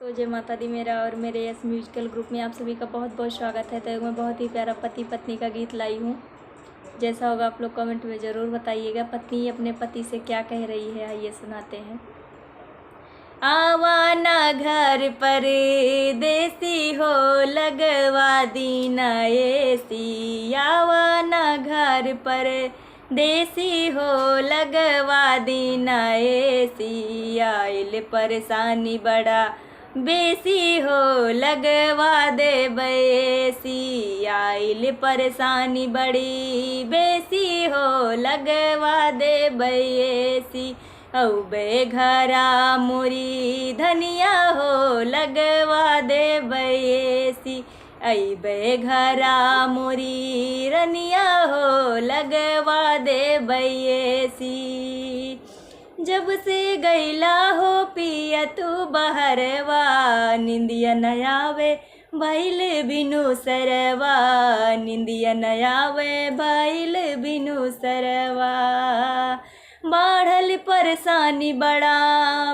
तो जय माता दी। मेरा और मेरे यस म्यूजिकल ग्रुप में आप सभी का बहुत बहुत स्वागत है। तो मैं बहुत ही प्यारा पति पत्नी का गीत लाई हूँ। जैसा होगा आप लोग कमेंट में ज़रूर बताइएगा। पत्नी अपने पति से क्या कह रही है, आइए सुनाते हैं। आवाना घर पर देसी हो लगवा दीना एसी, आवाना घर पर देसी हो लगवा दीना एसी, आइल परेशानी बड़ा बेसी हो लगवा दे बैसी, आइल परेशानी बड़ी बेसी हो लगवा दे बैसी, औबे घरा मोरी धनिया हो लगवा दे बैसी, ऐबे घरा मोरी रनिया हो लगवा दे बैसी, जब से गैला हो पिया तू बहरवा, निंदिया न आवे भइल बिनु सरवा, निंदिया न आवे भइल बिनु सरवा, बढ़ल परेशानी बड़ा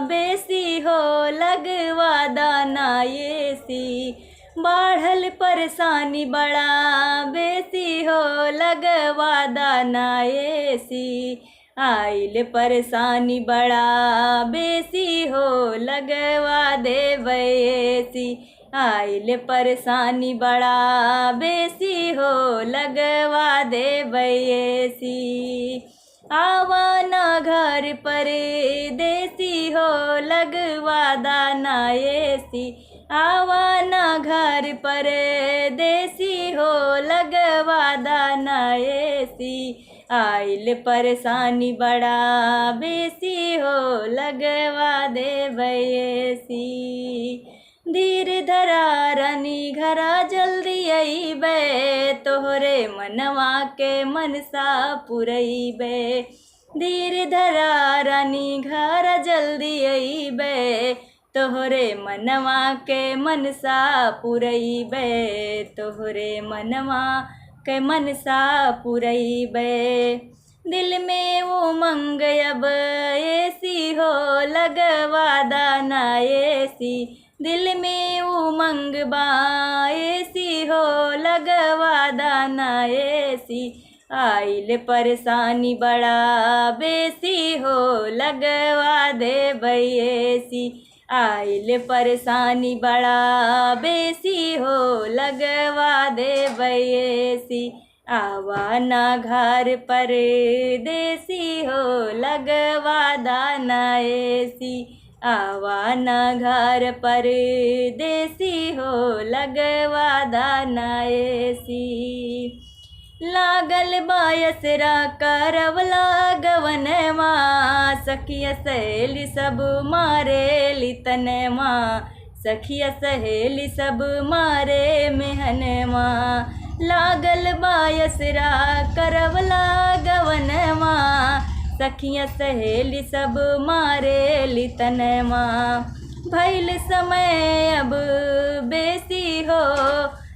बेसी हो लगवा दाना एसी, बढ़ल परेशानी बड़ा बेसी हो लगवा दाना एसी, आइल परेशानी बड़ा बेसी हो लगवा दे बैसी, आइल परेशानी बड़ा बेसी हो लगवा दे बैसी, आवाना घर पर देसी हो लगवा दाना एसी, आवाना घर पर देसी हो लगवा दाना एसी, आइल परेशानी बड़ा बेसी हो लगवा दे बैसी, धीर धरा रानी घरा जल्दी अइबे, तोहरे मनवा के मनसा पुरैबे, धीर धरा रानी घरा जल्दी अइबे, तोहरे मनवा के मनसा पुरैबे, तोहरे मनवा के मनसा पुरैबे, दिल में उमंग अब ऐसी हो लगवा दाना एसी, दिल में उमंग बा ऐसी हो लगवा दाना एसी, आइल परेशानी बड़ा बेसी हो लगवा दे बैसी, आइल परेशानी बड़ा बेसी हो लगवा दे बैसी, आवाना घर पर देसी हो लगवा दाना एसी, आवाना घर पर देसी हो लगवा दाना एसी, लागल बायसरा करवला गवनमा, सखिया सहेली सब मारे लितनमा, सखिया सहेली सब मारे मेहनमा, लागल बायसरा करवला गवनमा, सखिया सहेली सब मारे लितनमा, भइल समय अब बेसी हो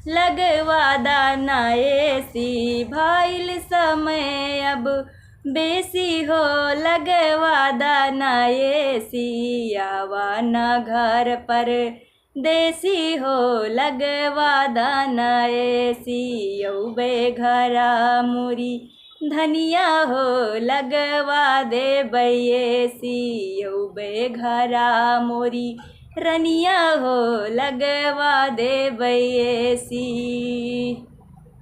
लगवा दाना एसी, भइल समय अब बेसी हो लगवा दाना एसी, आवाना घर पर देसी हो लगवा दाना एसी, औबे घरा मुरी धनिया हो लगवा दे बैसी, औबे घरा मोरी रनिया हो लगवा दे बैसी।